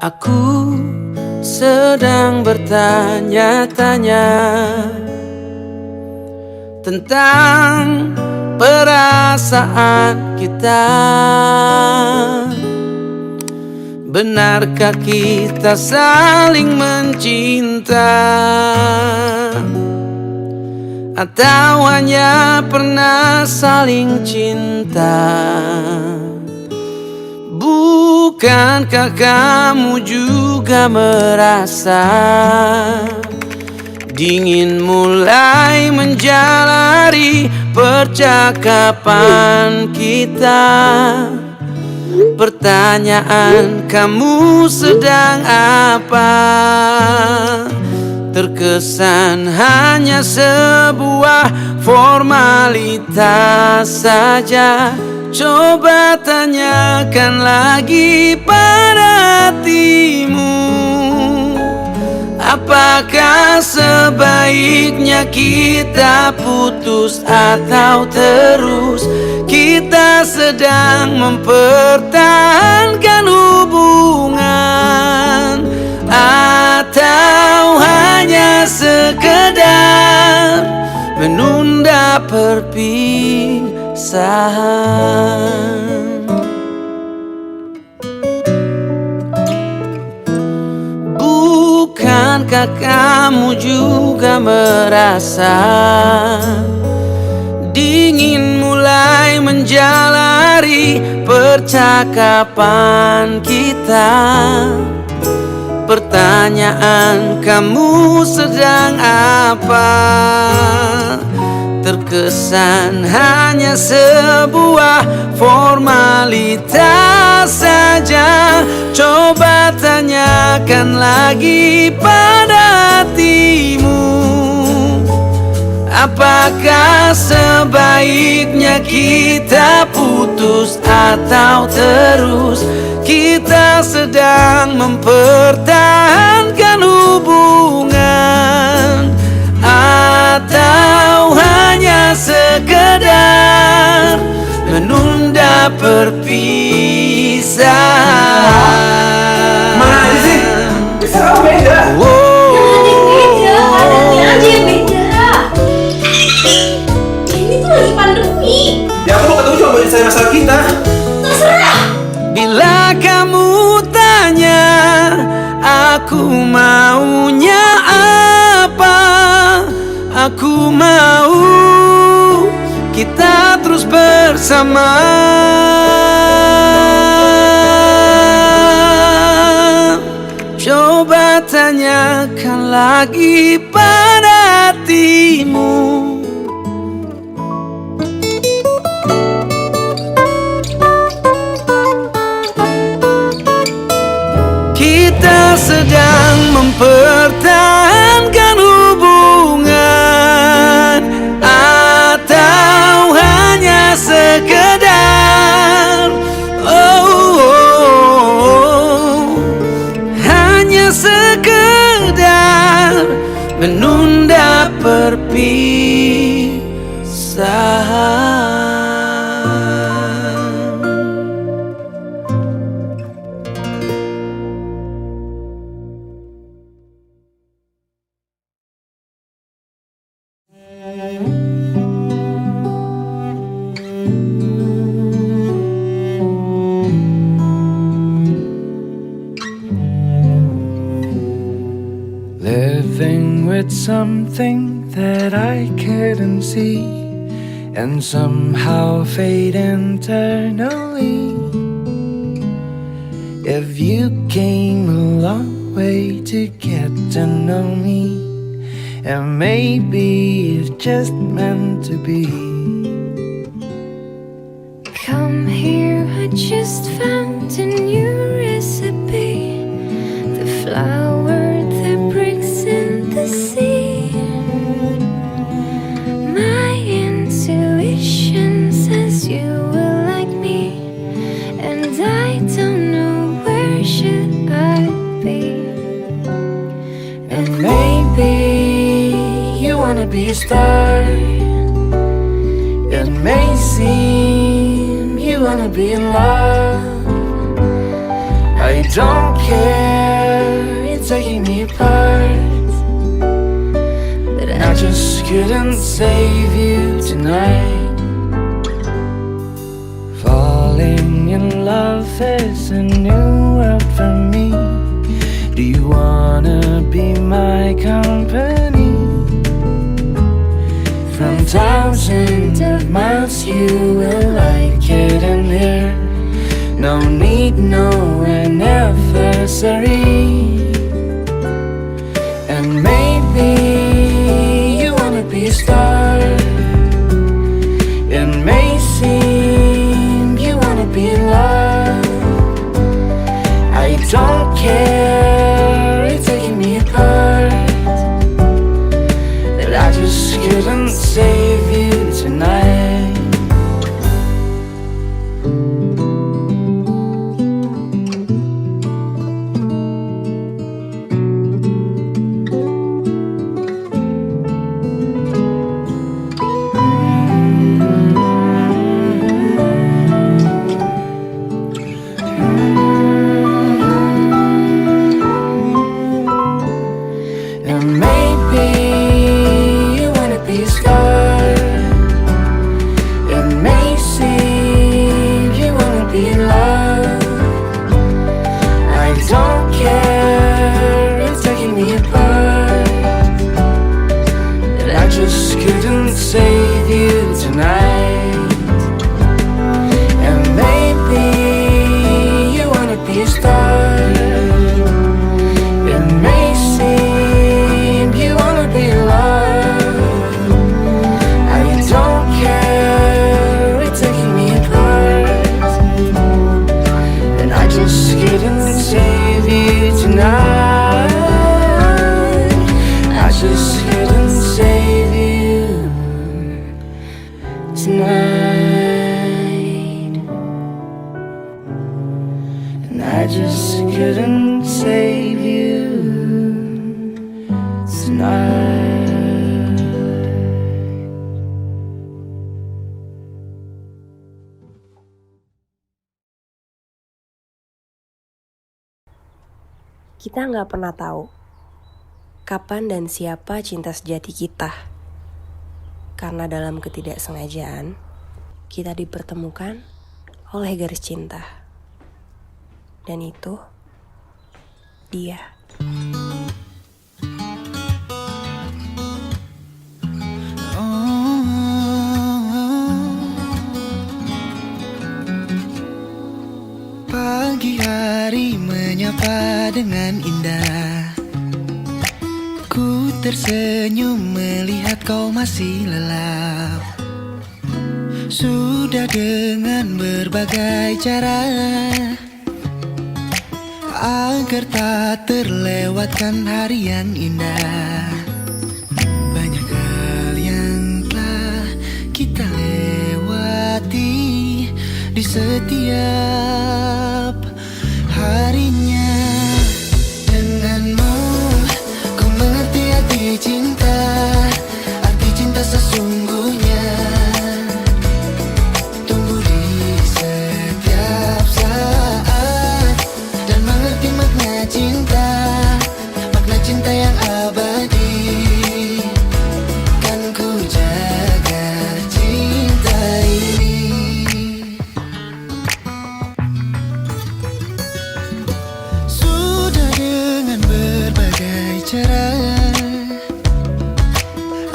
Aku sedang bertanya-tanya tentang perasaan kita. Benarkah kita saling mencinta, atau hanya pernah saling cinta? Bukankah kamu juga merasa dingin mulai menjalari percakapan kita? Pertanyaan, kamu sedang apa? Terkesan hanya sebuah formalitas saja. Coba tanyakan lagi pada hatimu, apakah sebaiknya kita putus atau terus? Kita sedang mempertahankan hubungan, atau hanya sekedar menunda perpisahan? Bukankah kamu juga merasa dingin mulai menjalari percakapan kita? Pertanyaan, kamu sedang apa? Terkesan hanya sebuah formalitas saja. Coba tanyakan lagi pada hatimu, apakah sebaiknya kita putus atau terus? Kita sedang mempertahankan hubungan, atau hanya sekedar menunda perpisahan? Mana aja sih? Bisa kamu beda. Keadaannya aja yang beda. Ini tuh lagi pandemi. Ya aku mau ketemu cuma buat selesai masalah kita. Terserah. Bila kamu tanya aku maunya apa, aku mau kita terus bersama. Coba tanyakan lagi pada hatimu, kita sedang mempertahankan hubungan, atau hanya sekedar hanya sekedar menunda perpisahan. Living with something that I couldn't see, and somehow fade internally. If you came a long way to get to know me, and maybe it's just meant to be. Come here, I just found a new recipe. The flower that breaks in the sea. My intuition says you will like me, and I don't know where should I be. And maybe you wanna be a star. It may seem you wanna be in love. I don't care couldn't save you tonight. Falling in love is a new world for me. Do you wanna be my company? From thousands of miles you will like it in here. No need, no anniversary. And maybe you wanna be a star. It may seem you wanna be in love. I don't care, it's taking me apart. That I just couldn't save you tonight. And maybe you wanna be a star. It may seem you wanna be in love. I don't care, it's taking me apart. That I just couldn't save you tonight. And maybe you wanna be a star. It may seem you wanna be in love. I don't care, it's taking me apart. And I just couldn't save you tonight. I just couldn't save you tonight. And I just couldn't save you tonight. Kita nggak pernah tahu kapan dan siapa cinta sejati kita. Karena dalam ketidaksengajaan, kita dipertemukan oleh garis cinta. Dan itu dia. Pagi hari menyapa dengan indah. Ku tersenyum melihat kau masih lelap. Sudah dengan berbagai cara agar tak terlewatkan hari yang indah. Banyak hal yang telah kita lewati di setiap harinya. Denganmu ku mengerti arti cinta, arti cinta sesungguhnya. Tumbuh di setiap saat dan mengerti makna cinta, makna cinta yang abadi. Kan ku jaga cinta ini. Sudah dengan berbagai cara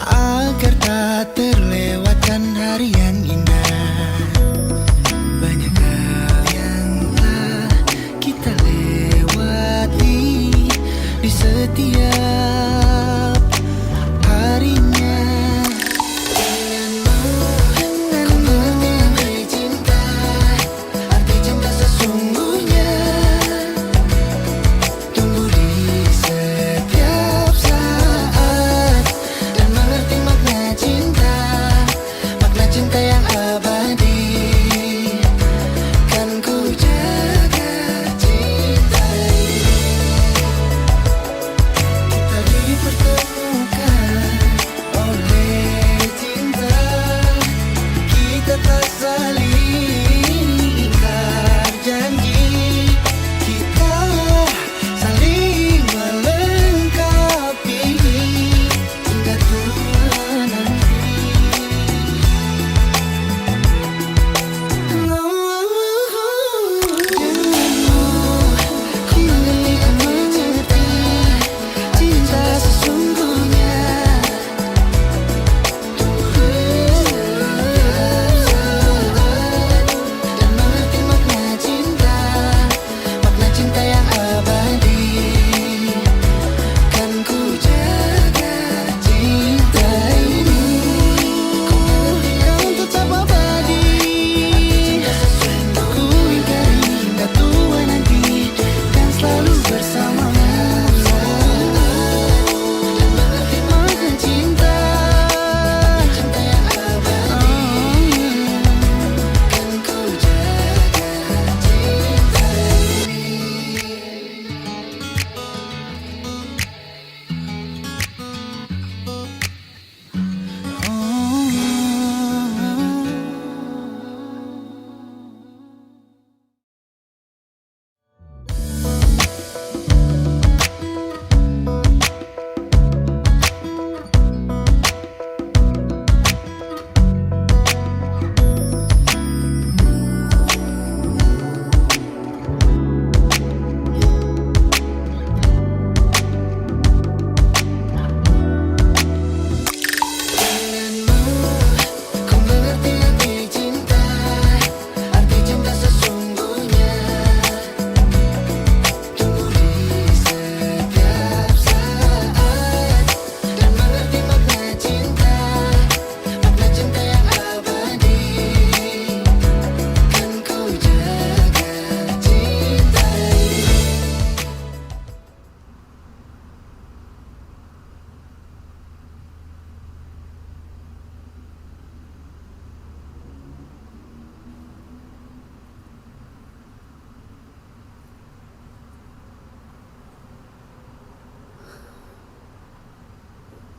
agar tak terlewatkan hari yang indah. Banyak hal yang telah kita lewati di setiap harinya. Denganmu ku mengerti arti cinta, arti cinta sesungguhnya. Tumbuh di setiap saat dan mengerti makna cinta, makna cinta yang abadi. Kan ku jaga cinta ini. Kita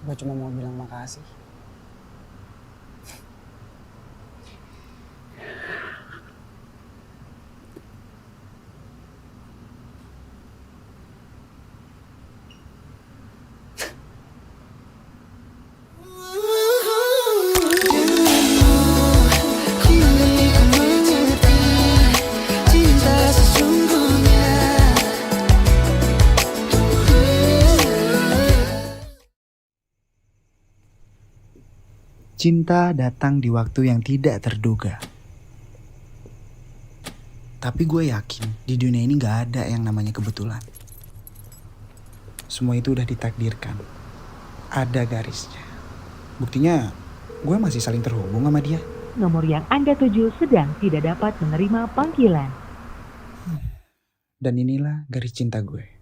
Gue cuma mau bilang makasih. Cinta datang di waktu yang tidak terduga. Tapi gue yakin di dunia ini gak ada yang namanya kebetulan. Semua itu udah ditakdirkan. Ada garisnya. Buktinya gue masih saling terhubung sama dia. Nomor yang Anda tuju sedang tidak dapat menerima panggilan. Dan inilah garis cinta gue.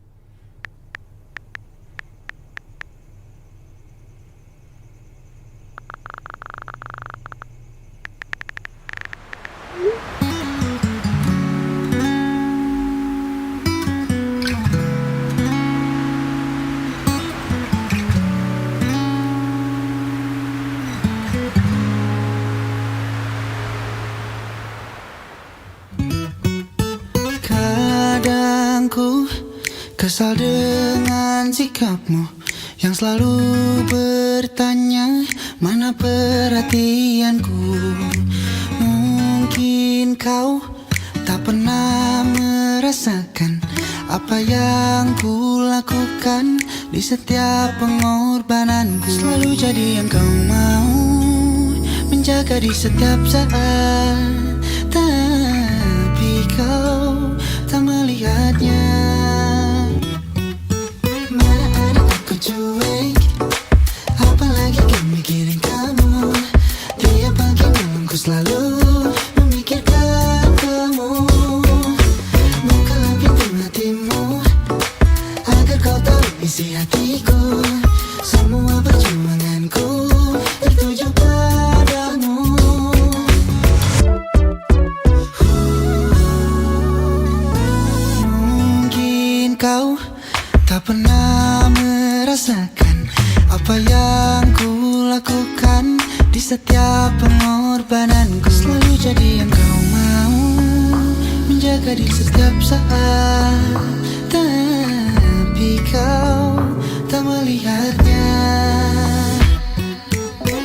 Kadang ku kesal dengan sikapmu yang selalu bertanya mana perhatianku. Mungkin kau tak pernah merasakan apa yang ku lakukan di setiap pengorbananku. Selalu jadi yang kau mau, menjaga di setiap saat. Tapi kau tak melihatnya. Mana ada aku cuek, apalagi kan mikirin kamu. Tiap pagi malam ku selalu memikirkan kamu. Bukalah pintu hatimu agar kau tahu isi hatiku. Semua perjuanganku tertuju padamu. Mungkin kau tak pernah merasakan apa yang ku lakukan di setiap pengorbananku. Selalu jadi yang kau mau, menjaga di setiap saat. Tapi kau tak melihatnya.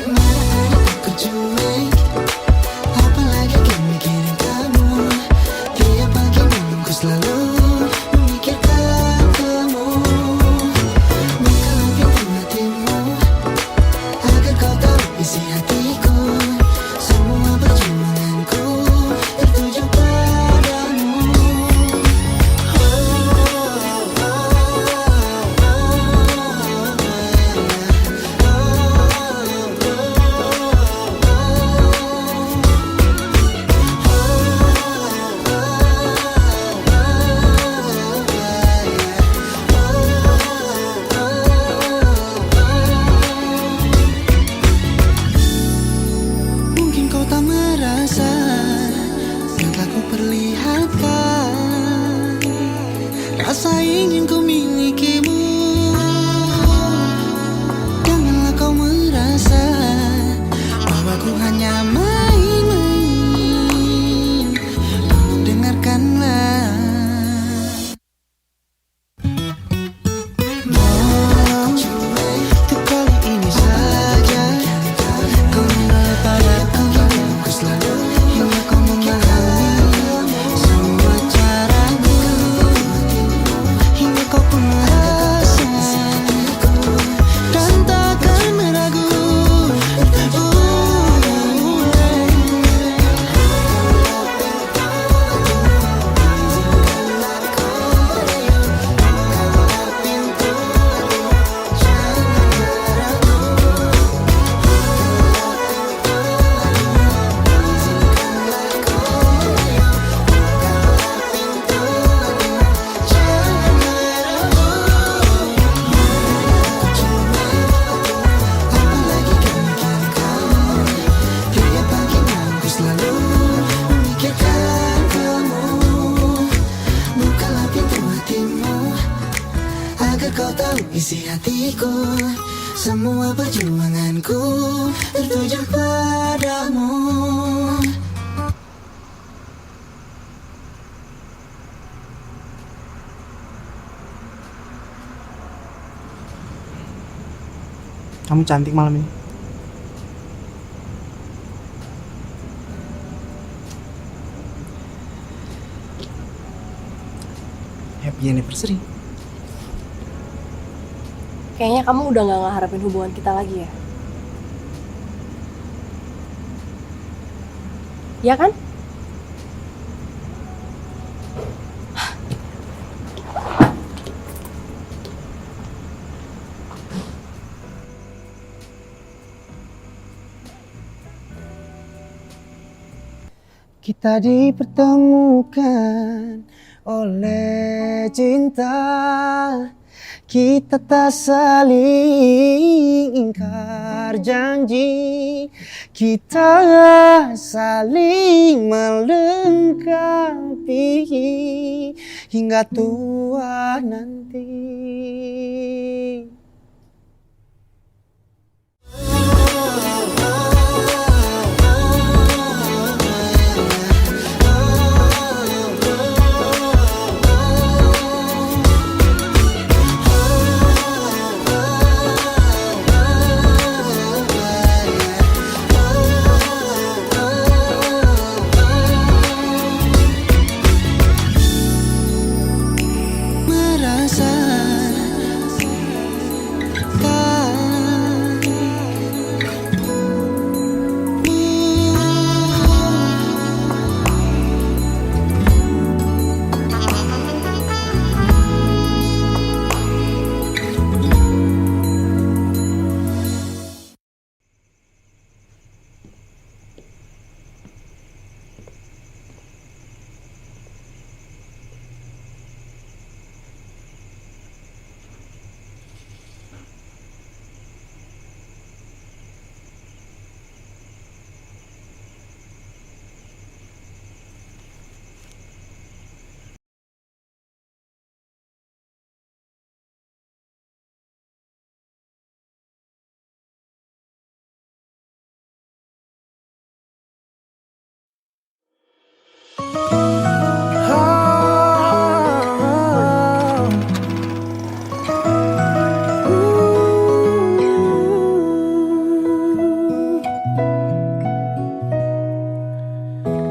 Mana ada aku cuek, apalagi kan mikirin kamu. Tiap pagi malam ku selalu memikirkan kamu. Bukalah pintu hatimu agar kau tahu isi hatiku. Semua perjuanganku tertuju padamu. Mungkin kau tak merasa yang telah ku perlihatkan, rasa ingin ku milikimu. Janganlah kau merasa bahwa ku hanya main-main. Tolong dengarkanlah. Untuk kali ini saja kau menoleh padaku. Ku selalu hingga kau memahami semua caraku. Hingga kau pun merasa dan takkan meragu. Apalagi kan mikirin kamu. Tiap pagi malam ku selalu memikirkan kamu. Bukalah pintu hatimu agar kau tahu isi hatiku. Semua perjuanganku tertuju padamu. Kamu cantik malam ini. Happy anniversary. Kayaknya kamu udah gak ngeharapin hubungan kita lagi ya? Ya kan? Kita dipertemukan oleh cinta. Kita tak saling ingkar janji. Kita saling melengkapi hingga tua nanti.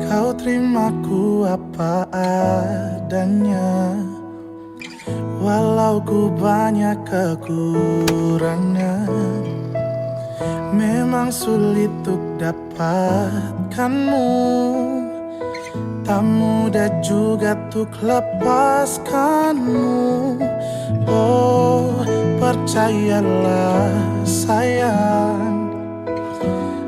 Kau terimaku apa adanya, walau ku banyak kekurangan. Memang sulit untuk dapatkanmu, tak mudah juga untuk lepaskanmu. Oh, percayalah sayang,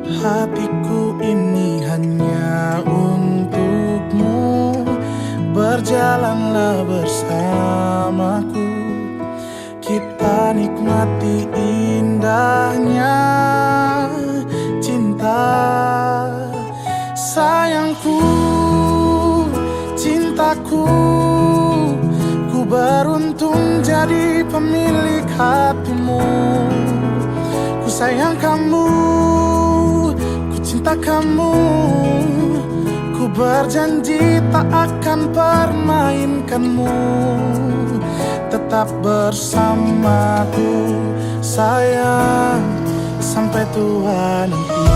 hatiku ini hanya untukmu. Berjalanlah bersamaku, kita nikmati indahnya cinta. Sayangku, cintaku, ku beruntung jadi pemilik hatimu. Ku sayang kamu, ku cinta kamu. Ku berjanji tak akan permainkanmu. Tetap bersamaku sayang, sampai tua nanti.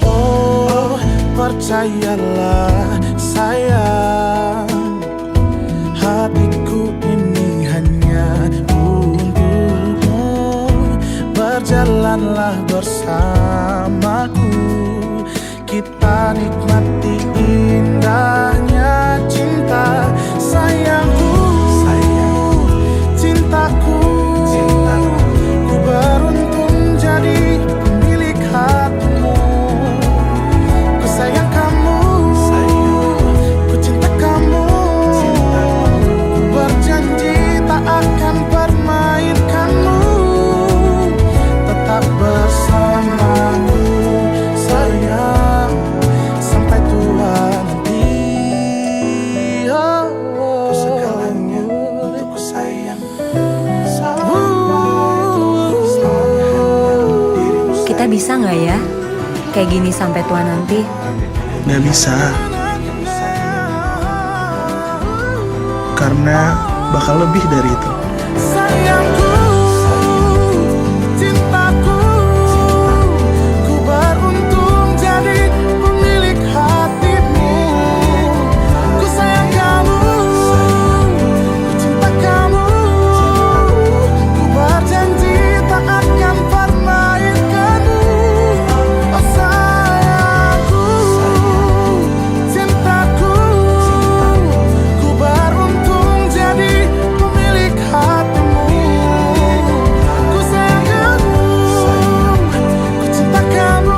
Oh, percayalah sayang, hatiku ini hanya untukmu. Berjalanlah bersamaku, kita nikmati indahnya cinta. Sayangku, cintaku, ku beruntung jadi pemilik hatimu. Ku sayang kamu, ku cinta kamu. Ku berjanji tak akan permainkanmu. Tetap bersamaku sayang, sampai Kita bisa nggak ya kayak gini sampai tua nanti? Nggak bisa. Karena bakal lebih dari itu. Sayangku, cintaku, ku beruntung jadi pemilik hatimu. Ku sayang kamu, ku cinta kamu, ku berjanji tak akan permainkanmu. Oh sayangku, cintaku, ku beruntung jadi pemilik hatimu. Ku sayang kamu, ku cinta kamu,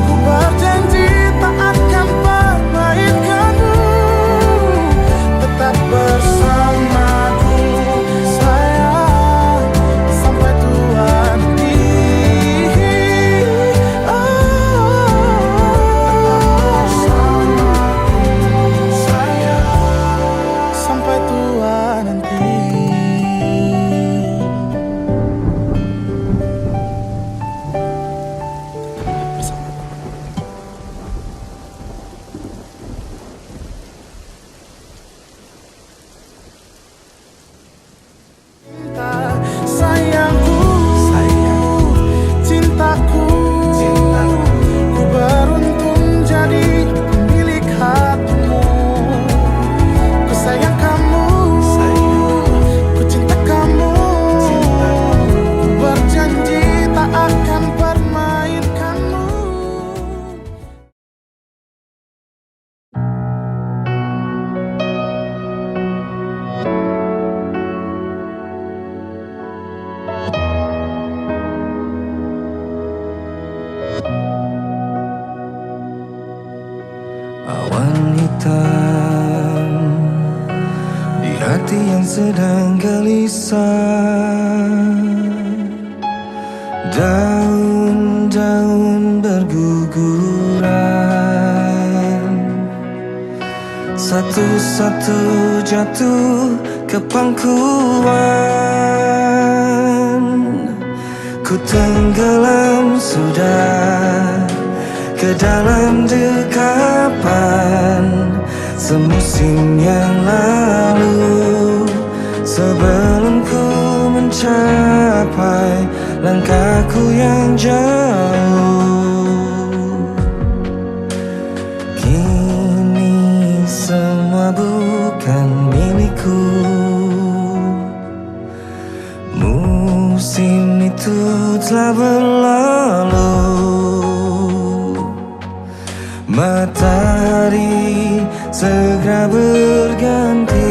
ku berjanji tak akan permainkanmu. Tetap bersamaku sayang sampai tua nanti. Bersamaku sayang sampai tua nanti. Sayangku, cintaku, ku beruntung jadi pemilik hatimu. Ku sayang kamu, ku cinta kamu, ku berjanji tak akan permainkanmu. Awan hitam di hati yang sedang gelisah. Daun-daun berguguran, satu-satu jatuh ke pangkuan. Ku tenggelam sudah ke dalam dekapan semusim yang lalu. Sebelum ku mencapai langkahku yang jauh, kini semua bukan milikku. Musim itu telah berlalu. Matahari segera berganti.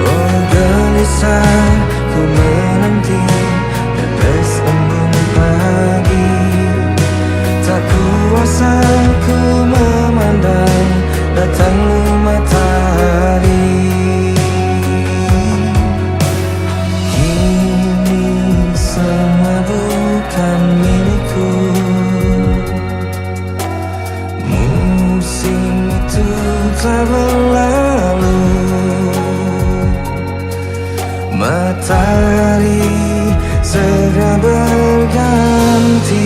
Oh gelisah ku menanti tetes embun pagi. Tak kuasa ku memandang datangnya matahari. Kini semua bukan milikku. Musim itu telah berlalu. Matahari segera berganti.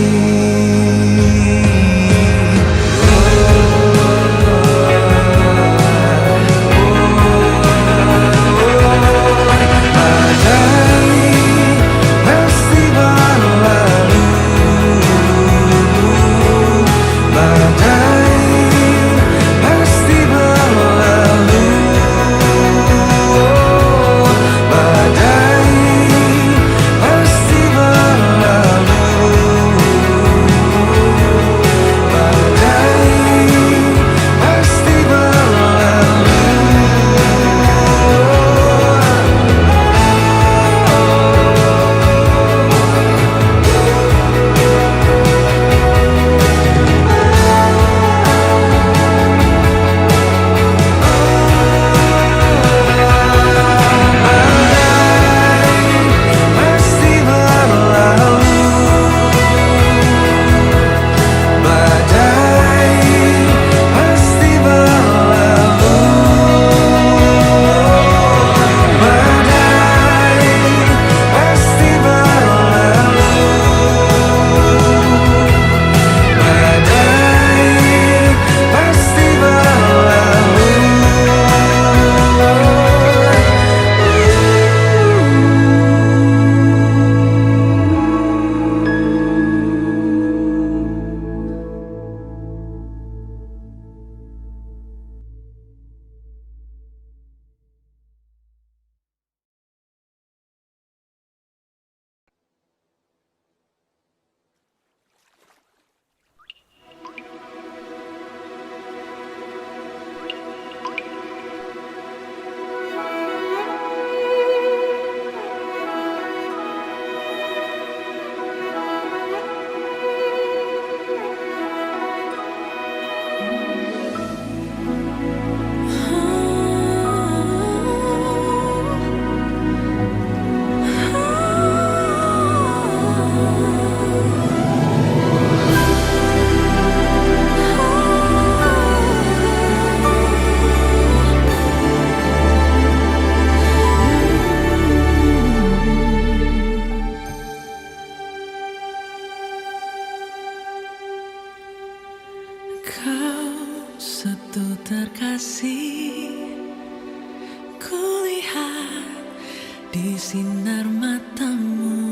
sinar matamu,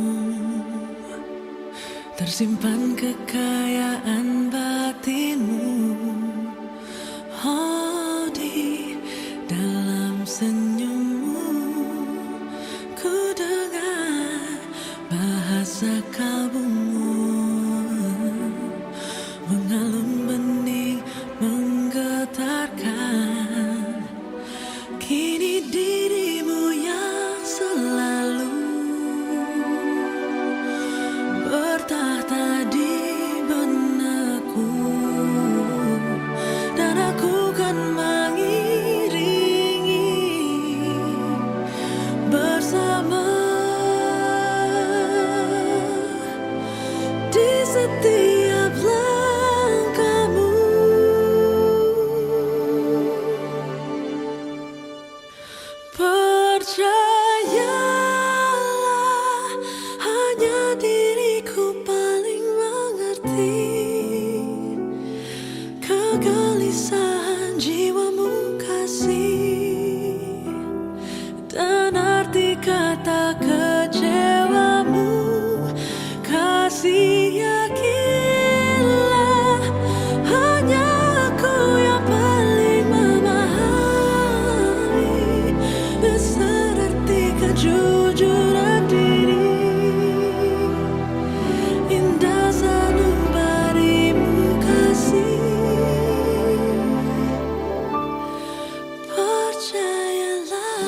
tersimpan kekayaan batinmu. Oh, di dalam senyummu ku dengar bahasa kalbumu, mengalun bening menggetarkan. Kini dirimu yang selalu bertahta di benakku, dan aku kan mengiringi bersama di setiap langkahmu. Percayalah, hanya diriku paling mengerti kegelisahan jiwamu kasih, dan arti kata kecewamu. Kasih, yakinlah, hanya aku yang paling memahami besar arti kejujuran diri. Indah sanubarimu kasih, percayalah.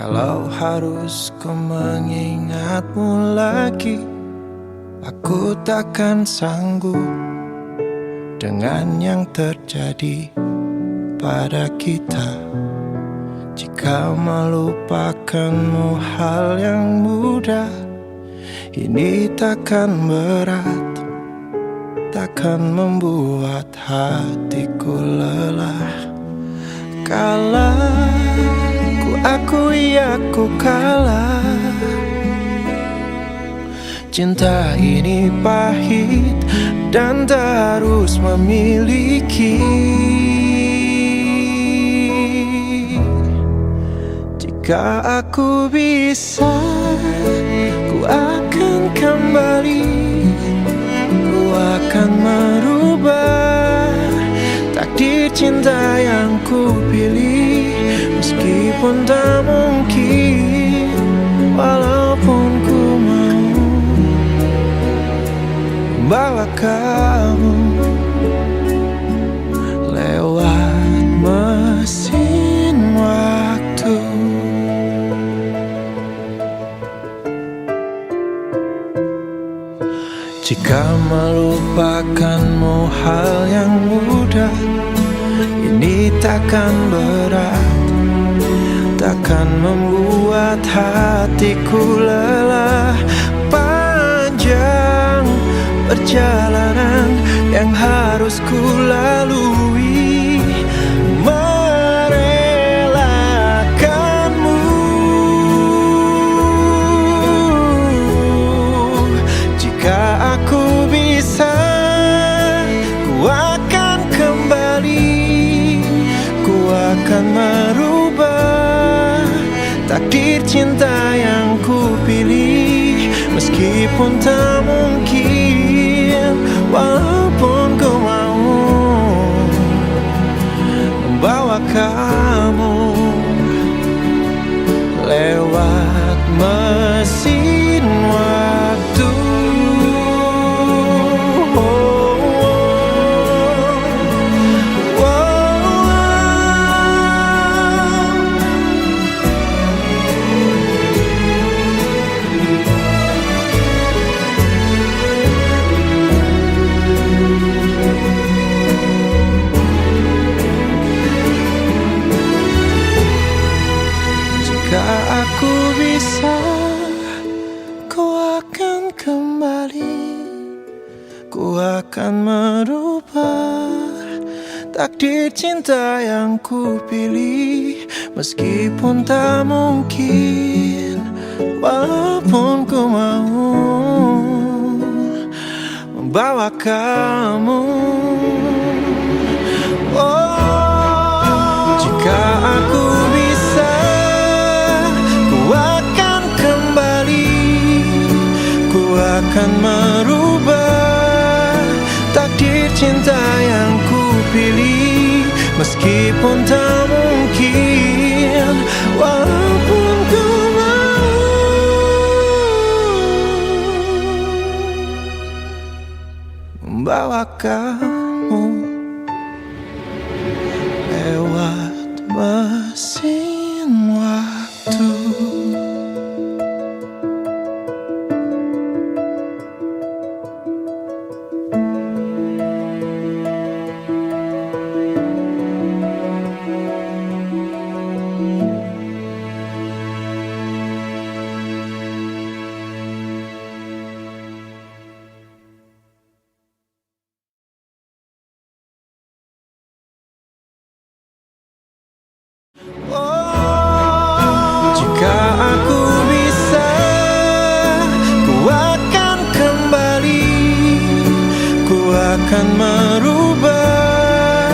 Kalau harus ku mengingatmu lagi, aku takkan sanggup dengan yang terjadi pada kita. Jika melupakanmu hal yang mudah, ini takkan berat, takkan membuat hatiku lelah. Kalah, ku akui aku kalah. Cinta ini pahit dan tak harus memiliki. Jika aku bisa, ku akan kembali. Ku akan merubah takdir cinta yang ku pilih. Meskipun tak mungkin, walaupun ku mau bawa kamu lewat mesin waktu. Jika melupakanmu hal yang mudah, ini takkan berat, takkan membuat hatiku lelah. Panjang perjalanan yang harus ku lalui, merelakanmu. Jika aku bisa, ku akan kembali. Ku akan merubah takdir cinta yang ku pilih. Meskipun tak mungkin, walaupun ku mau membawa kamu lewat mesin waktu. Aku bisa, ku akan kembali. Ku akan merubah takdir cinta yang ku pilih. Meskipun tak mungkin, walaupun ku mau membawa kamu. Oh, jika aku bisa, akan kembali. Ku akan merubah takdir cinta yang ku pilih. Meskipun tak mungkin, walaupun ku mau membawa kamu lewat mesin waktu. Jika aku bisa, ku akan kembali. Ku akan merubah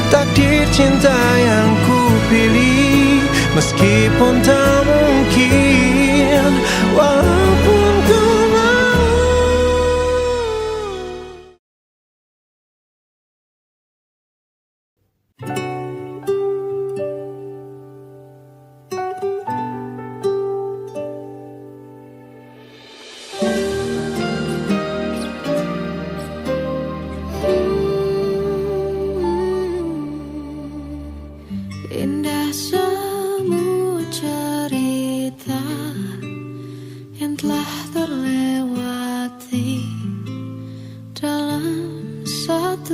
takdir cinta yang ku pilih. Meskipun tak mungkin, walaupun ku mau. Indah semua cerita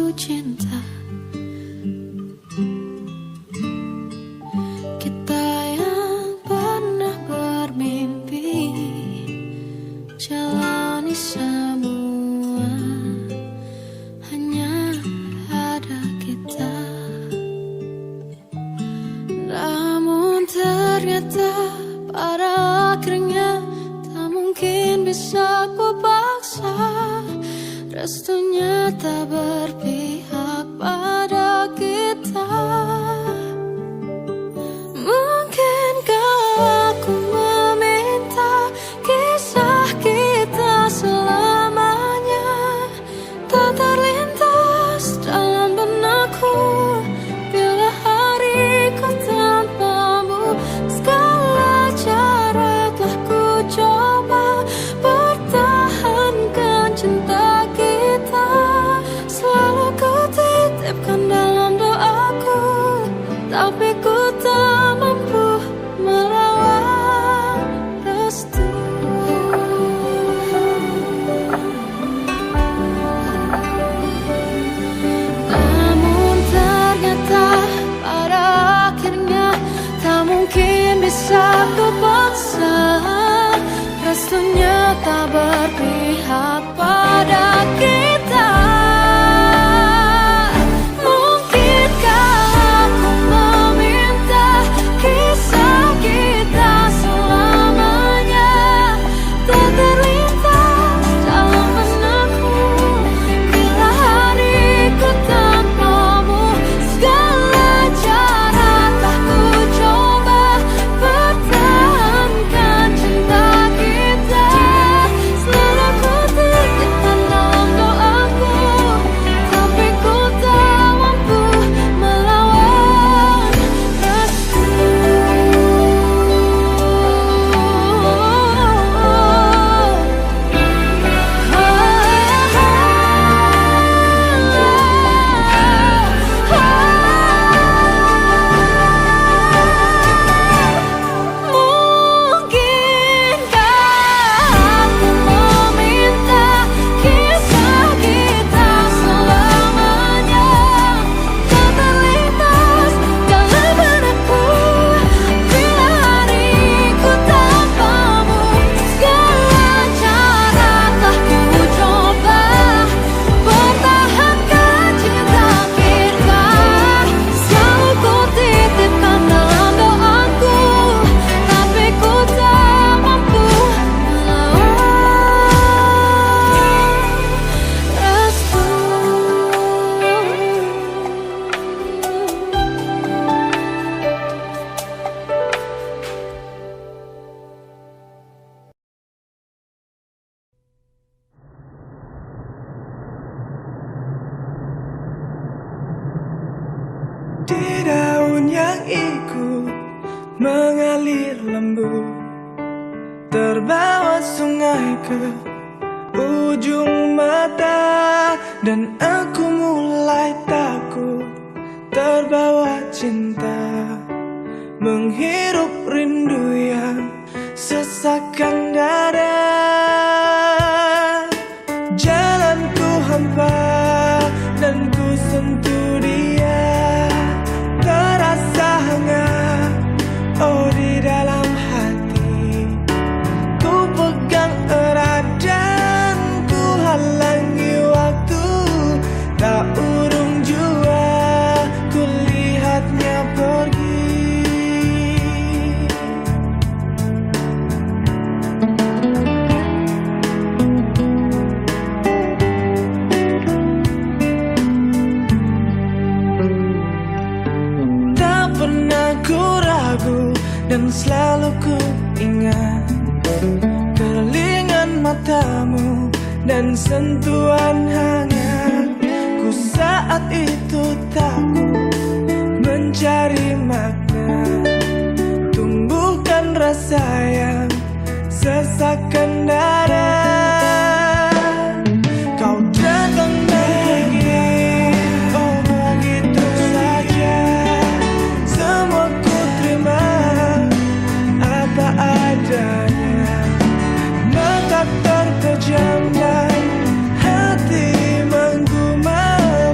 jatuh cinta. Kita yang pernah bermimpi jalani semua, hanya ada kita. Namun ternyata pada akhirnya tak mungkin bisa ku paksa. Restunya tak berpihak pada kita. Mungkinkah aku meminta kisah kita selamanya tak terlintas dalam benakku bila hariku tanpamu. Segala cara telah ku coba pertahankan cinta kita. Selalu ku titipkan dalam doaku, tapi ku tak mampu melawan restu. Namun ternyata pada akhirnya tak mungkin bisa ku paksa. Restunya tak berpihak pada kita. Mungkinkah aku meminta kisah kita selamanya tak terlintas dalam benakku bila hariku tanpamu. Segala cara telah ku coba pertahankan cinta kita. Selalu ku titipkan dalam doaku, tapi ku tak mampu melawan restu. Mungkinkah aku meminta kisah kita selamanya tak terlintas dalam benakku bila hariku tanpamu. Segala cara telah ku coba pertahankan cinta kita. Selalu ku titipkan dalam doaku, tapi ku tak mampu melawan restu. Di daun yang ikut mengalir lembut, terbawa sungai ke ujung mata, dan aku mulai takut terbawa cinta, menghirup rindu yang sesakkan dada. Jalanku hampa dan ku sentuh dia, terasa hangat, oh di dalam hati. Ku pegang erat dan ku halangi waktu, tak urung jua ku lihatnya pergi. Tak pernah ku ragu dan selalu ku ingat kerlingan matamu dan sentuhan hangat. Ku saat itu takut mencari makna, tumbuhkan rasa yang sesakkan dada. Kau datang lagi, oh begitu saja. Semua ku terima apa adanya. Mata terpejam dan hati menggumam,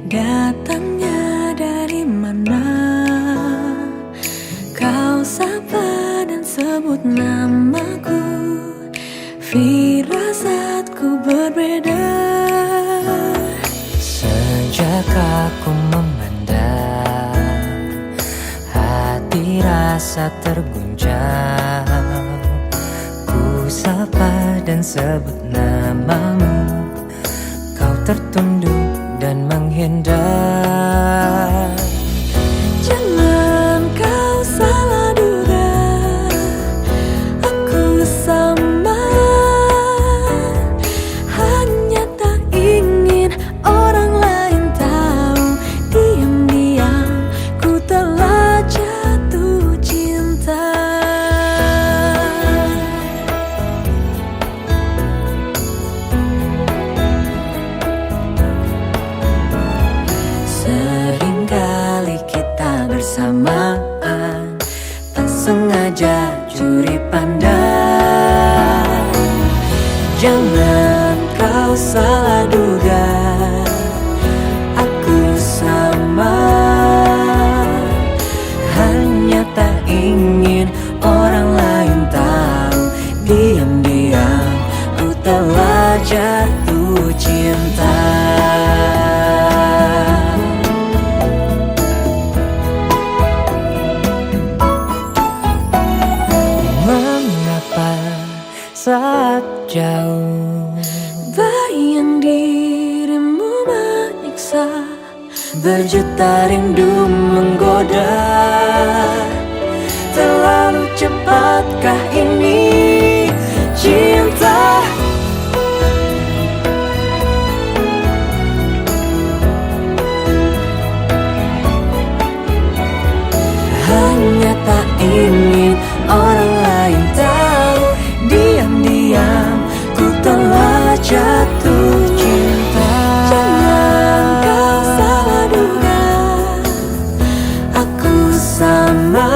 Datangnya dari mana? Kau sapa dan sebut namaku. Firasatku berbeda. Sejak aku memandang, hati rasa terguncang. Ku sapa dan sebut namamu. Kau tertunduk dan menghindar. Jangan kau salah duga, aku sama. Hanya tak ingin orang lain tahu. Diam-diam ku telah jatuh cinta. Seringkali kita bersamaan, tak sengaja curi pandang. Jangan kau salah duga, aku sama. Hanya tak ingin orang lain tahu. Diam-diam ku telah jatuh cinta. Mengapa saat jauh bayang dirimu menyiksa, berjuta rindu menggoda. Terlalu cepatkah ini cinta? Hanya tak ingin orang lain tahu. Diam-diam ku telah jatuh cinta. Jangan kau salah duga, aku sama.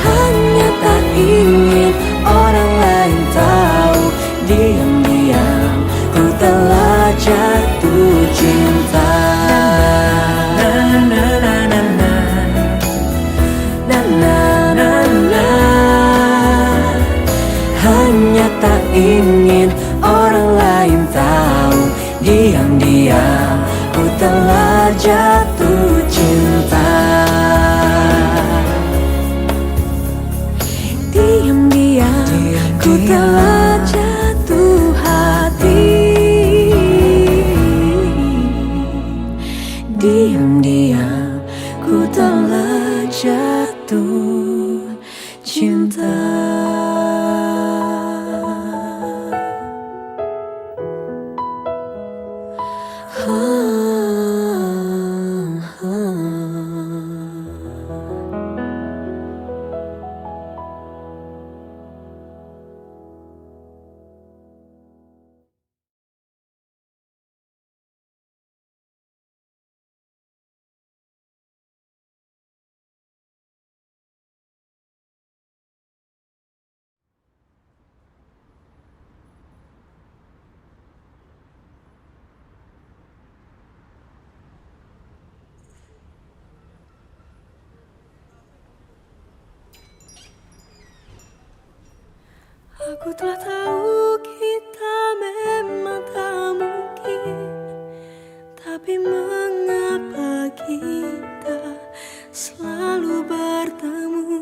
Hanya tak ingin orang lain tahu. Diam-diam ku telah jatuh cinta. Hanya tak ingin orang lain tahu. Diam-diam ku telah jatuh cinta. Diam-diam ku telah jatuh hati. Diam-diam ku telah jatuh cinta. Aku telah tahu kita memang tak mungkin, tapi mengapa kita selalu bertemu?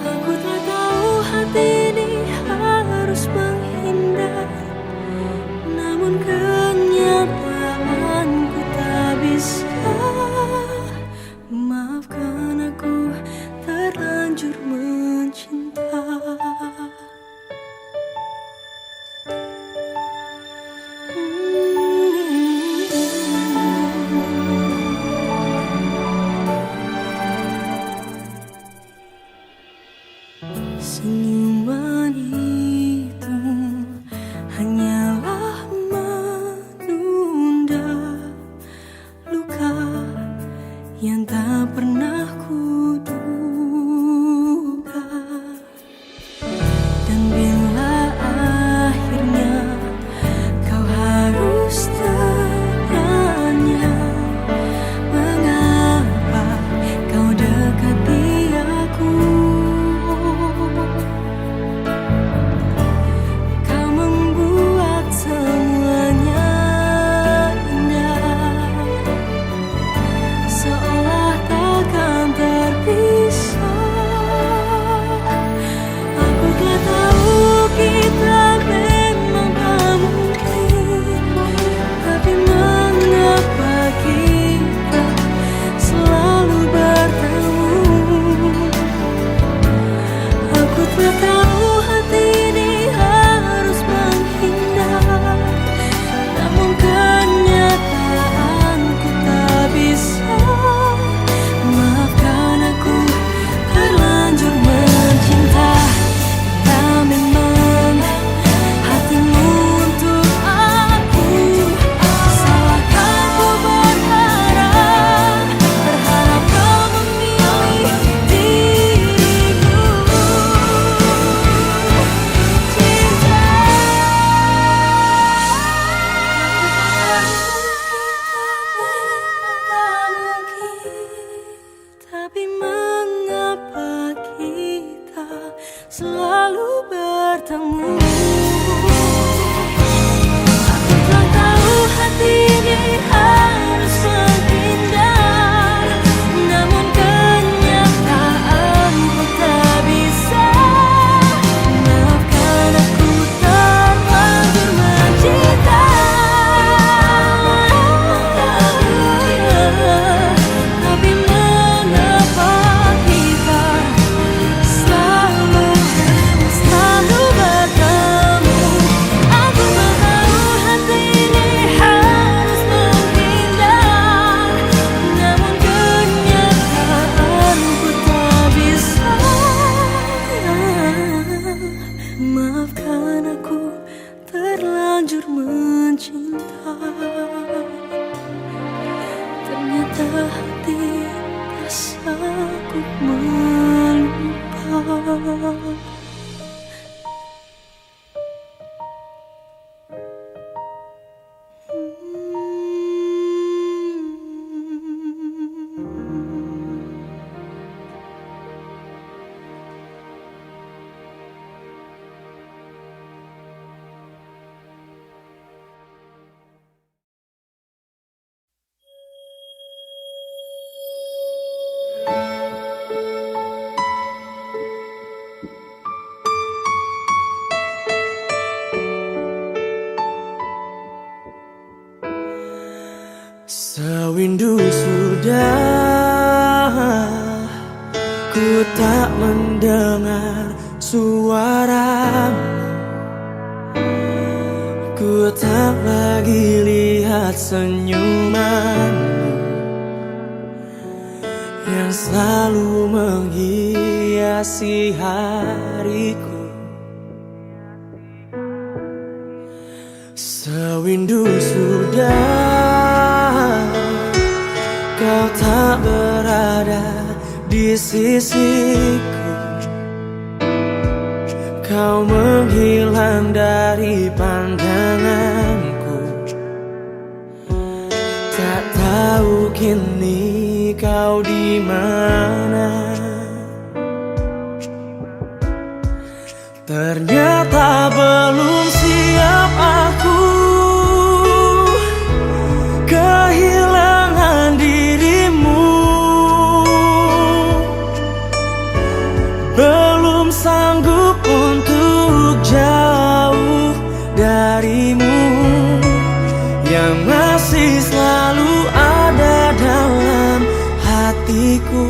Aku telah tahu hati ini harus menghindar, namun kenyataanku tak bisa. Maafkan aku terlanjur mencinta. Senyuman itu hanyalah Sewindu sudah ku tak mendengar suaramu, ku tak lagi lihat senyumanmu yang selalu menghiasi hariku. Sewindu sudah kau tak berada di sisiku, kau menghilang dari pandanganku. Tak tahu kini kau di mana. Ternyata belum siap aku kehilangan dirimu, belum sanggup untuk jauh darimu yang masih selalu ada dalam hatiku.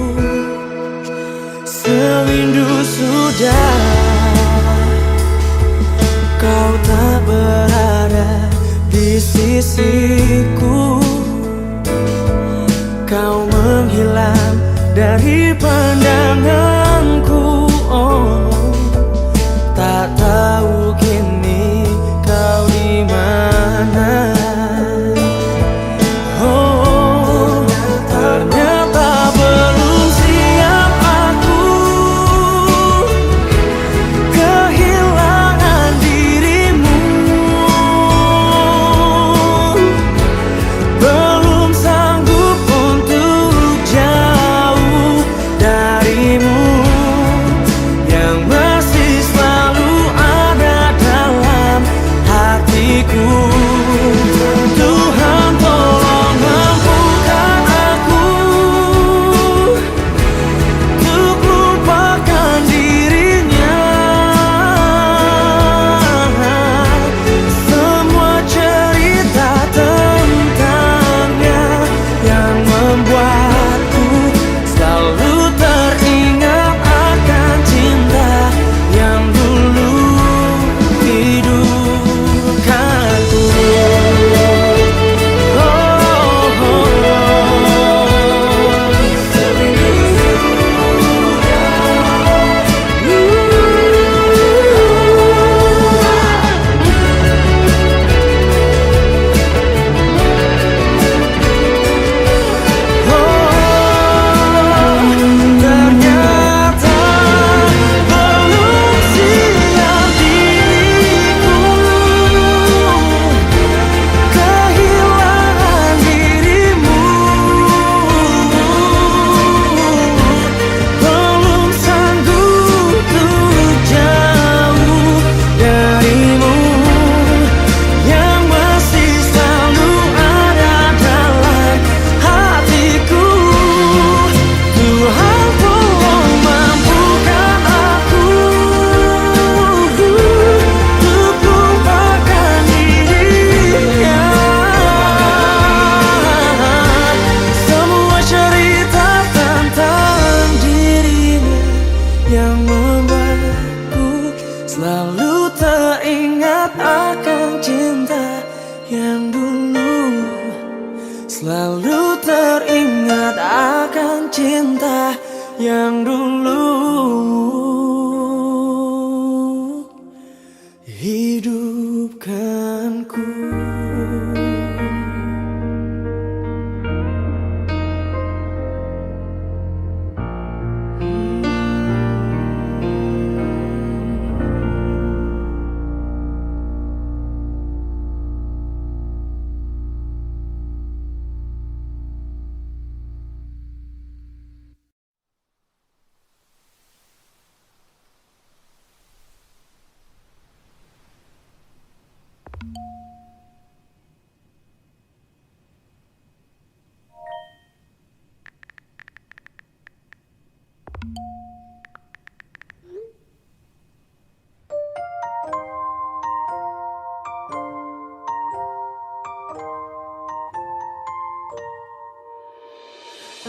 Sewindu sudah kau tak berada di sisiku, kau menghilang dari pandanganku. Oh, tak tahu kini kau di mana. Oh, ternyata belum siap aku kehilangan dirimu, belum sanggup untuk jauh darimu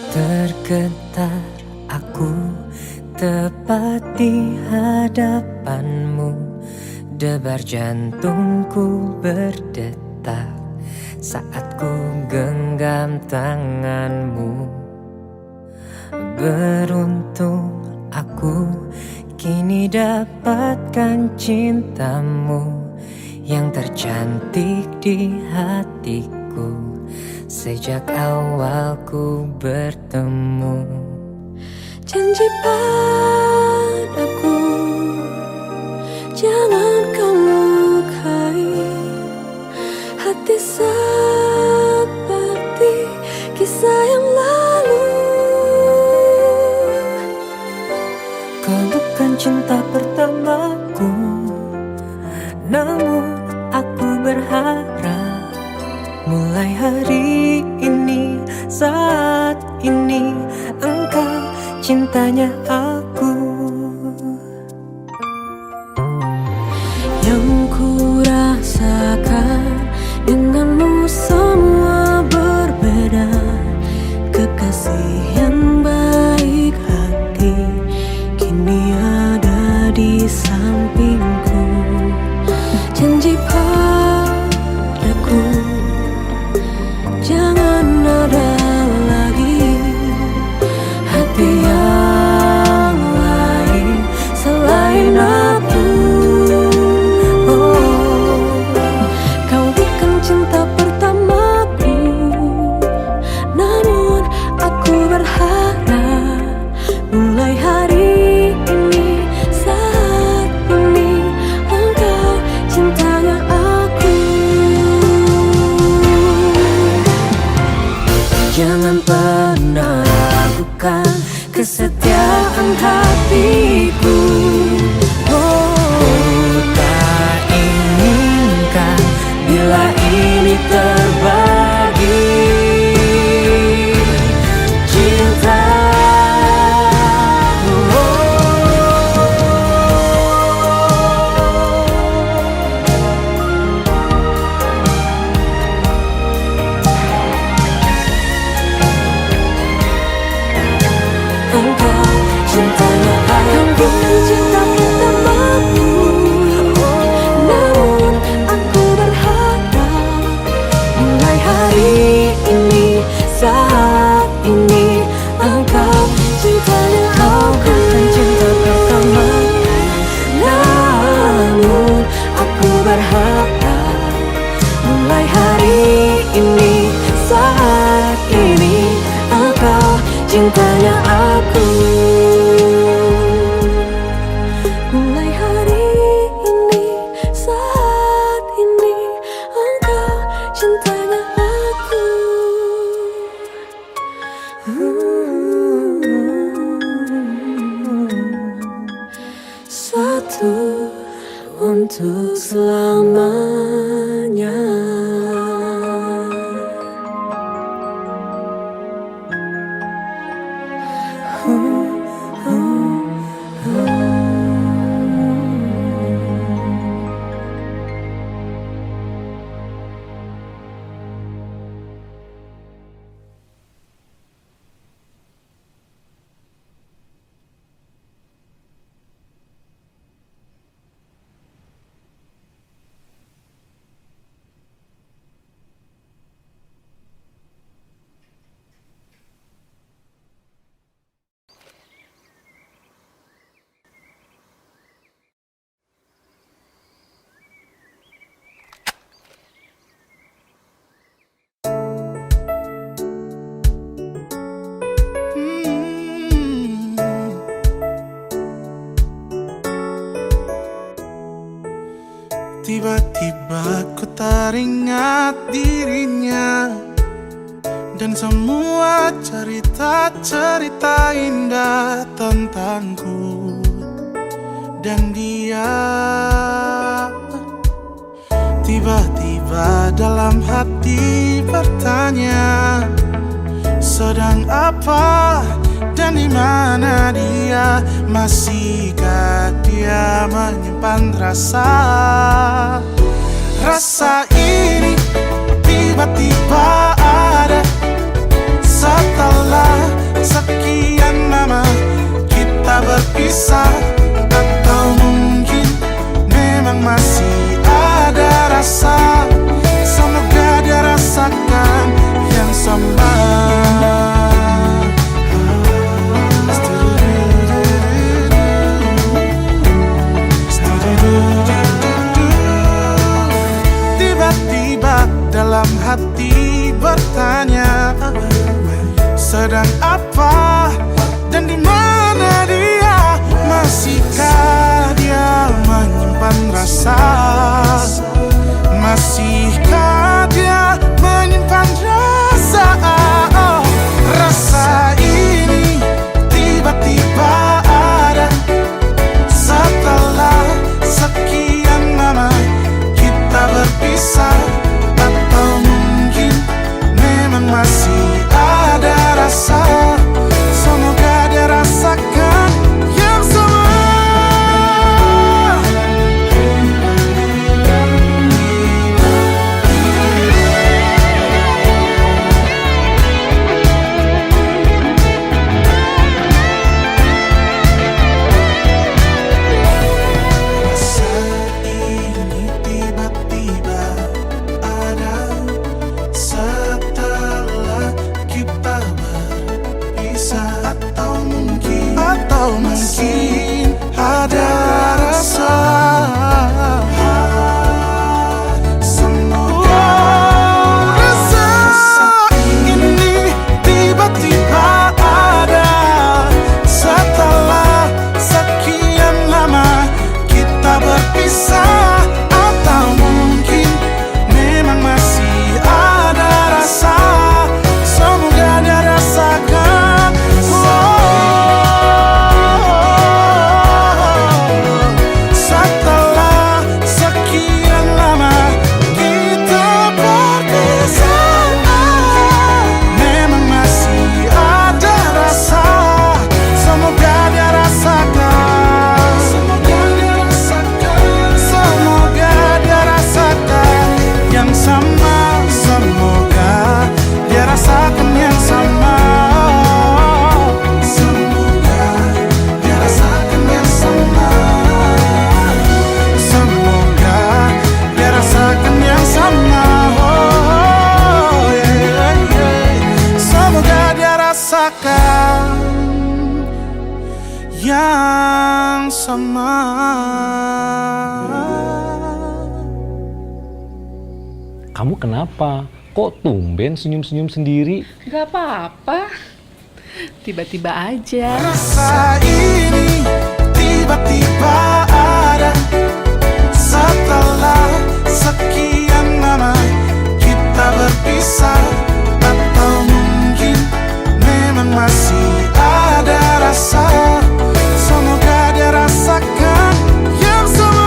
Tergetar aku tepat di hadapanmu, debar jantungku berdetak saat ku genggam tanganmu. Beruntung aku kini dapatkan cintamu yang tercantik di hatiku sejak awal ku bertemu. Janji padaku, jangan kau lukai hati seperti kisah yang lalu. Kau bukan cinta pertamaku, namun aku berharap mulai hari ini, saat ini, engkau cintanya aku. Yang ku rasakan denganmu semua berbeda. Kekasih yang baik hati kini ada di sampingku. Janji padaku, jangan ada lagi hati yang lain selain aku. Oh, kau bukan cinta pertamaku, namun aku berharap mulai hari ini, saat ini, engkau cintanya aku. Jangan pernah ragukan kesetiaan hatiku. Oh, tak inginkan bila ini terbagi cinta. Engkau cintanya aku, cinta pertamaku. Namun aku berharap mulai hari ini, saat ini, engkau cintanya aku. Cinta pertamaku, namun aku berharap mulai hari ini, saat ini, engkau cintanya aku. Mulai hari ini, saat ini, engkau cintanya aku. Satu untuk selamanya. Tiba-tiba ku teringat dirinya dan semua cerita-cerita indah tentangku dan dia. Tiba-tiba dalam hati bertanya, sedang apa dan di mana dia? Masihkah dia menyimpan rasa ini tiba-tiba ada setelah dalam hati bertanya, sedang apa dan di mana dia? Masihkah dia menyimpan rasa? Masihkah dia menyimpan rasa? Rasa ini tiba-tiba ada setelah sekian lama kita berpisah. Atau mungkin memang masih ada rasa. Semoga dia rasakan yang sama. Rasa ini tiba-tiba ada setelah kita berpisah. Atau mungkin ada rasa. Semoga rasa ini tiba-tiba ada setelah sekian lama kita berpisah. Atau mungkin memang masih ada rasa. Semoga dia rasakan. Setelah sekian lama kita berpisah, memang masih ada rasa. Semoga dia rasakan. Semoga dia rasakan. Semoga dia rasakan yang sama. Semoga dia rasakan yang sama. Semoga dia rasakan yang sama. Semoga dia rasakan yang sama. Oh, yeah, yeah. Semoga dia rasakan yang sama. Kamu kenapa? Kok tumben senyum-senyum sendiri? Gak apa-apa. Tiba-tiba aja. Rasa ini tiba-tiba ada setelah sekian lama kita berpisah. Atau mungkin memang masih ada rasa. Semoga dia rasakan yang sama.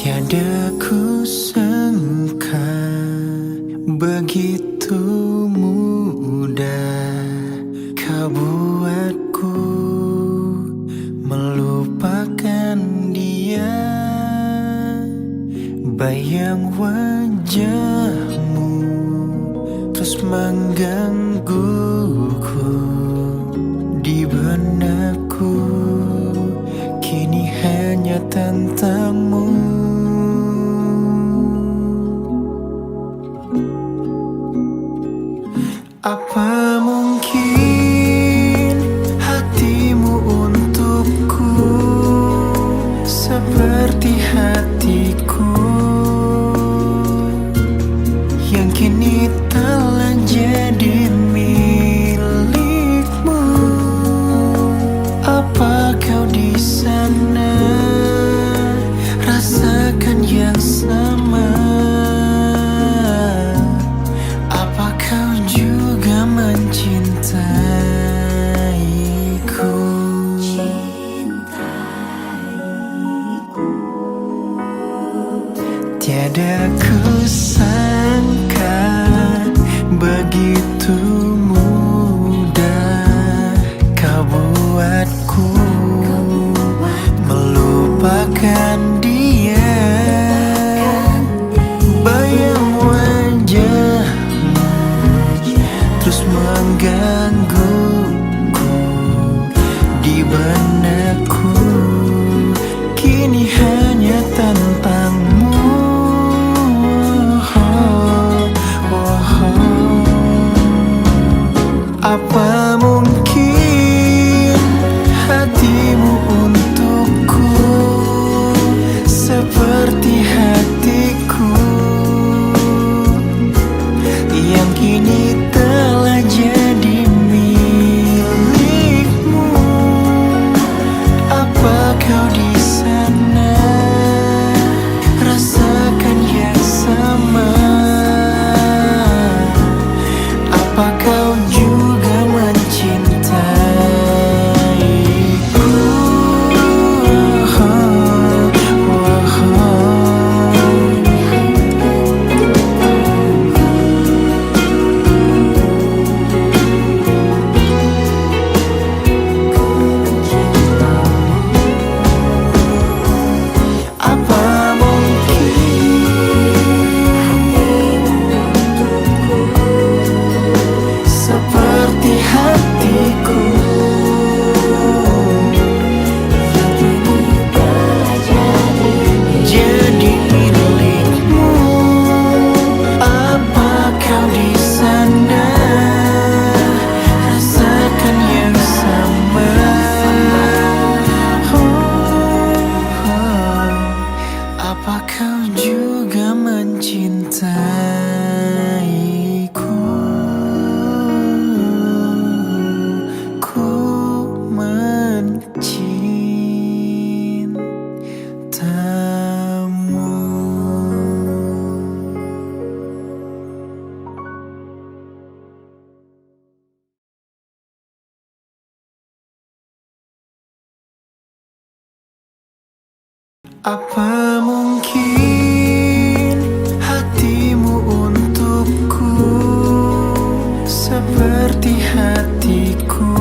Tiada ku sangka begitu mudah kau buatku melupakan dia. Bayang wajahmu terus menggangguku di benakku. Kini hanya tentangmu. Apa mungkin hatimu untukku seperti hatiku yang kini telah jadi milikmu? Apa kau di sana rasakan yang sama? Apa kau juga mencintaiku? Tiada ku sangka begitu mudah kau buatku melupakan dia. Bayang wajahmu terus menggangguku di benakku. kau di sana rasakan yang sama? Apa kau juga mencintaiku? Apa mungkin seperti hatiku jadi milikmu? Apa kau di sana rasakan yang sama? Apa kau juga mencintaiku? Ku mencintamu. Apa mungkin hatimu untukku seperti hatiku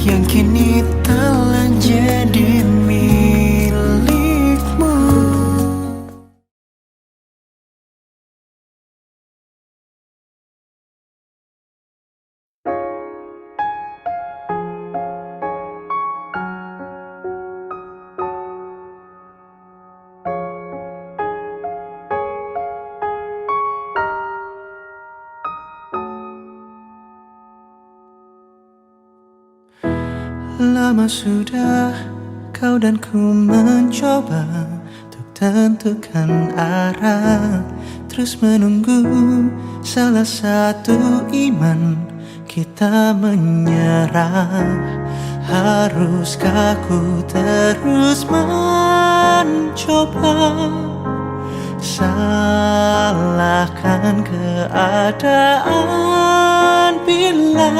yang kini telah jadi milikmu? Lama sudah kau dan ku mencoba untuk tentukan arah, terus menunggu salah satu iman kita menyerah. Haruskah ku terus mencoba salahkan keadaan bila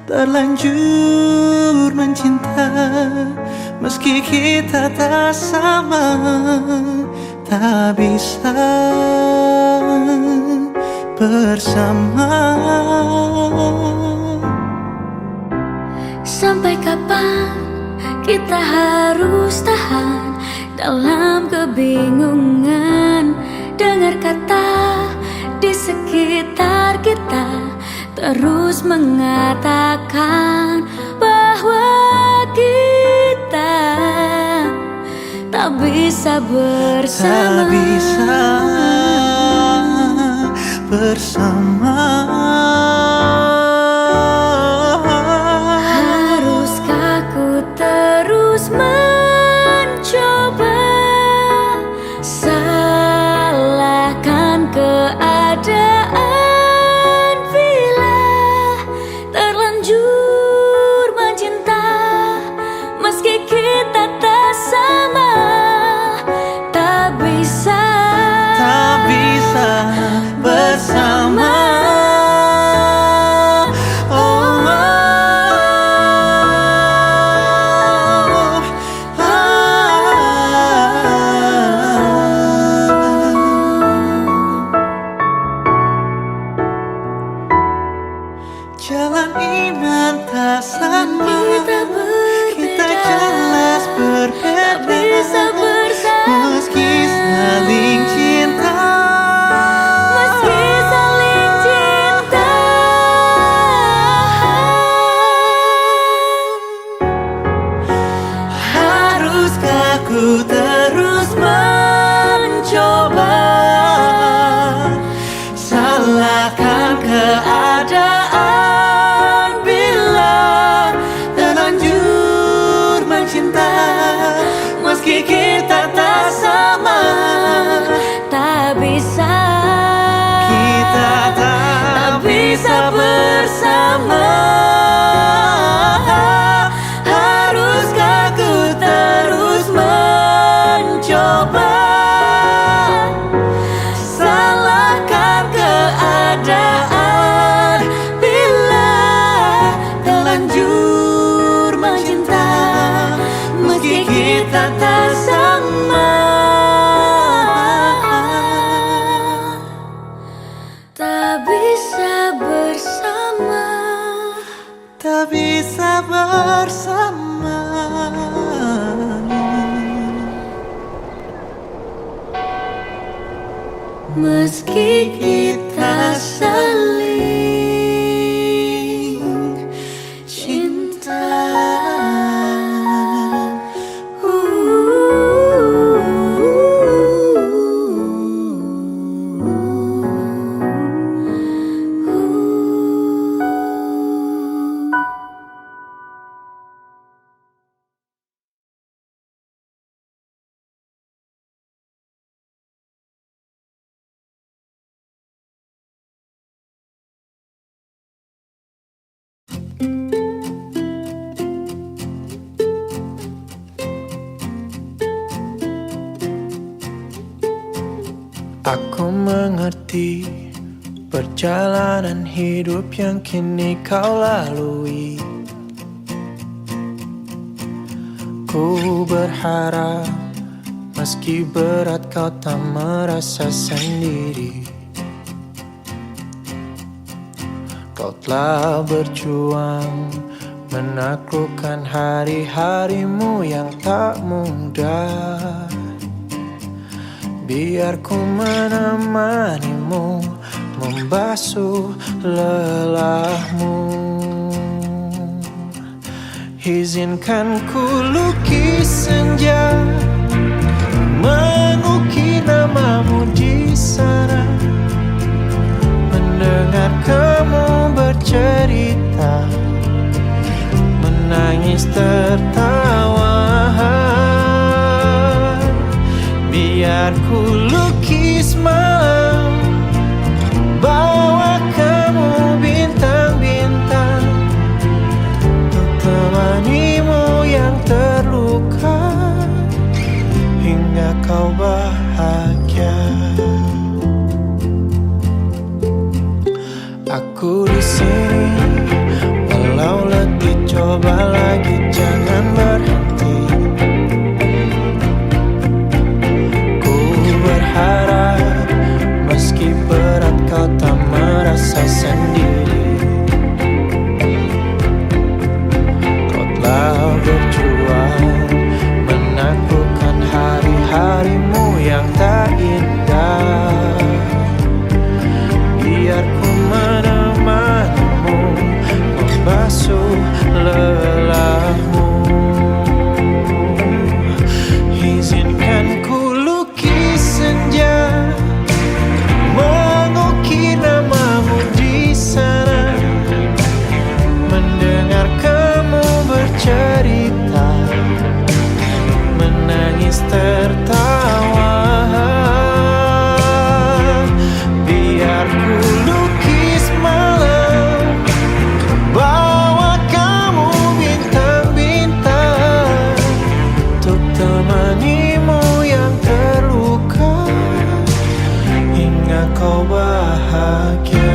terlanjur mencinta? Meski kita tak sama, tak bisa bersama. Sampai kapan kita harus tahan dalam kebingungan? Dengar kata di sekitar kita terus mengatakan bahwa kita tak bisa bersama. Tak bisa bersama. Haruskah ku terus mencoba salahkan keadaan bila terlanjur mencinta? Meski kita tak sama, tak bisa bersama. Jalan iman tak sama, kita jelas berbeda. tak bisa bersama. Meski saling cinta, Meski saling cinta, haruskah ku terus mencoba salahkan keadaan bila terlanjur mencinta? Meski kita tak sama, tak bisa, kita tak bisa bersama. kita tak sama. Tak bisa bersama. Tak bisa bersama. Meski kita saling cinta. Aku mengerti perjalanan hidup yang kini kau lalui. Ku berharap meski berat kau tak merasa sendiri. Kau telah berjuang menaklukkan hari-harimu yang tak mudah. Biar ku menemanimu, membasuh lelahmu. Izinkan ku lukis senja, mengukir namamu di sana. Mendengar kamu bercerita, menangis tertawa. Biar ku lukis malam, bawa kamu bintang-bintang, untuk temanimu yang terluka, hingga kau bahagia. Aku di sini, walau letih coba lagi, jangan berhenti. Harap meski berat kau tak merasa sendiri. Kau telah berjuang menaklukkan hari-harimu yang tak indah. Biar ku menemanimu, membasuh lelahmu. Izinkan ku senja, mengukir namamu di sana. Mendengar kamu bercerita, menangis tertawa. Biar ku lukis malam, bawa kamu bintang-bintang, untuk temanimu yang terluka, hingga kau bahagia.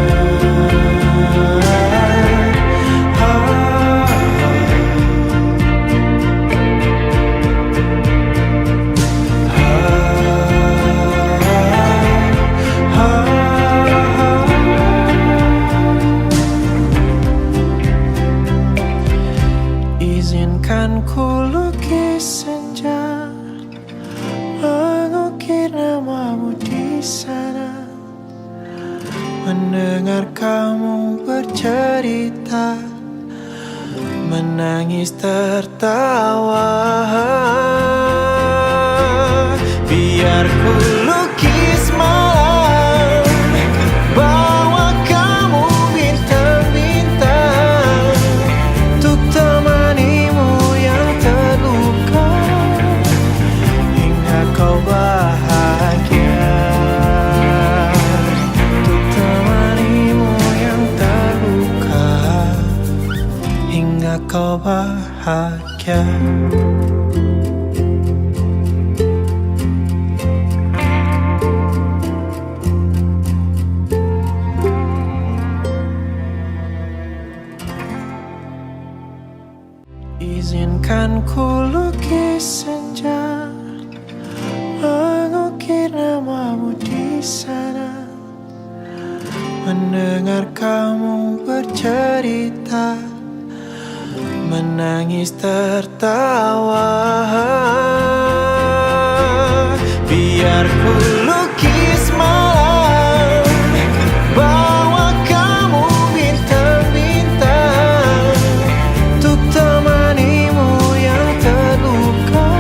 Izinkan ku lukis senja, mengukir namamu di sana. Mendengar kamu bercerita, menangis tertawa. Biar ku lukis malam, bawa kamu bintang-bintang, untuk temanimu yang terluka, hingga kau bahagia. Untuk temanimu yang terluka, hingga kau bahagia. Izinkan ku lukis saja mengukir namamu di sana, mendengar kamu bercerita, menangis tertawa. Biar ku lukis malam, bawa kamu bintang-bintang, untuk temanimu yang terluka.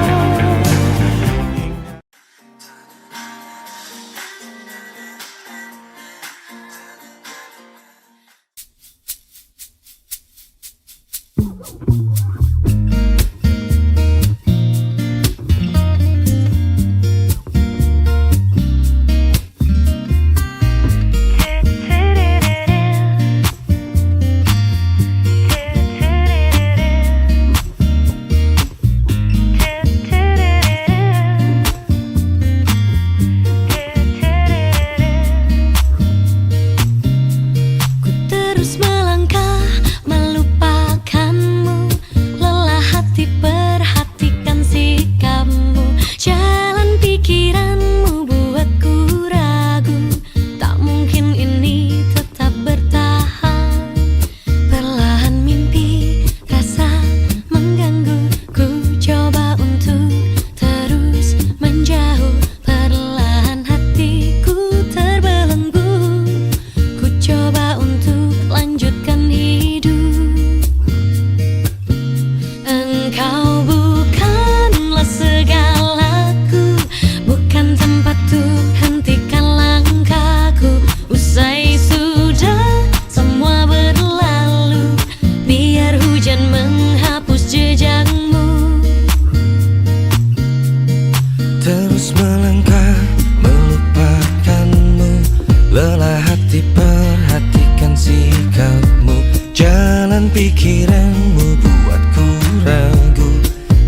Pikiranmu buatku ragu,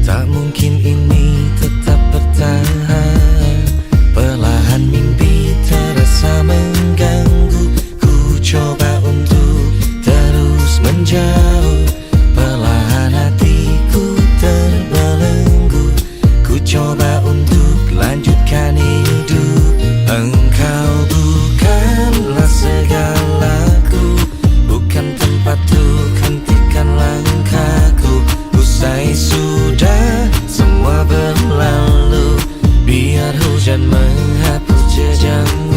tak mungkin ini tetap bertahan. Perlahan mimpi terasa mengganggu, ku coba untuk terus menjauh. Perlahan hatiku terbelenggu, ku coba untuk lanjutkan hidup. Engkau bukanlah segalaku, bukan tempat untuk hentikan langkahku. Usai sudah semua berlalu, biar hujan menghapus jejakmu.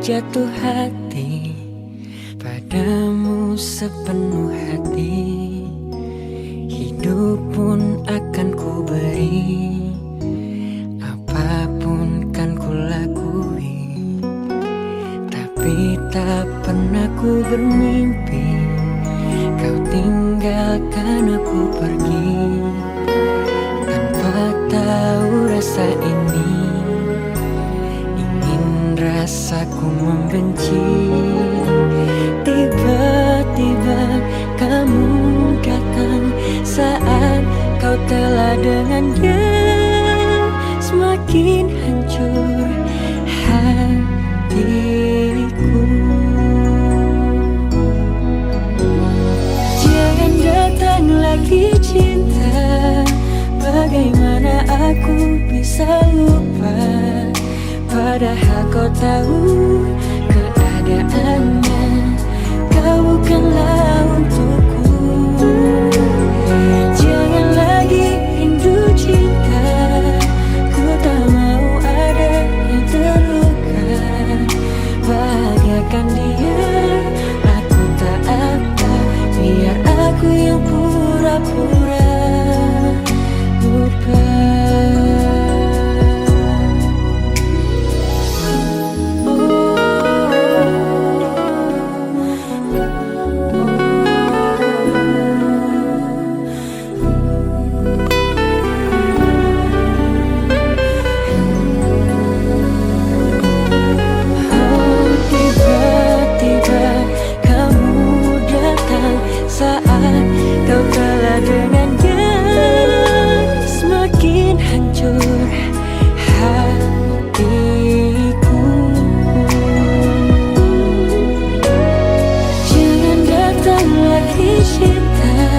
Jatuh hati padamu sepenuh hati, hidup pun akan ku beri, apapun kan ku lakui. Tapi Meski tak pernah ku bermimpi kau tinggalkan aku pergi tanpa tahu rasa ini. Ingin rasaku membenci. Tiba-tiba kamu datang saat kau telah dengannya. Semakin hancur hatiku. Jangan datang lagi cinta. Bagaimana aku bisa lupa, padahal kau tahu keadaannya. Kau bukanlah untukku. Jangan lagi rindu cinta. Ku tak mau ada yang terluka. Bahagiakan dia, aku tak apa. Biar aku yang pura-pura lupa.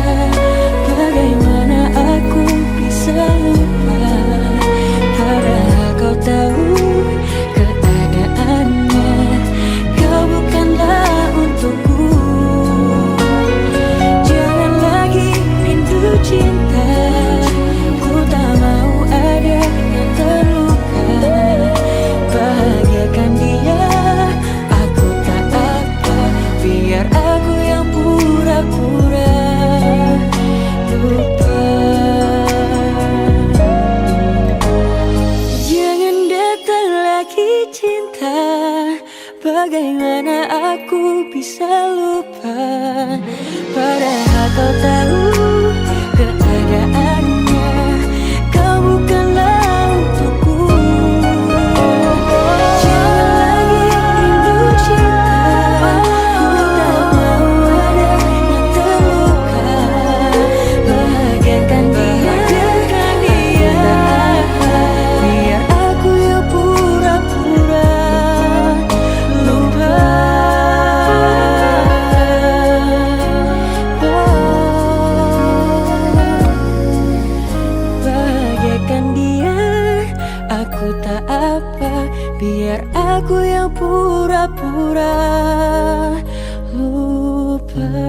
Bagaimana aku bisa lupa, padahal kau tahu keadaannya. Kau bukanlah untukku. Jangan lagi rindu cinta. Ku tak mau ada yang terluka. Bahagiakan dia, biar aku yang pura-pura lupa. Bahagiakan dia, aku tak apa. Biar aku yang pura-pura lupa.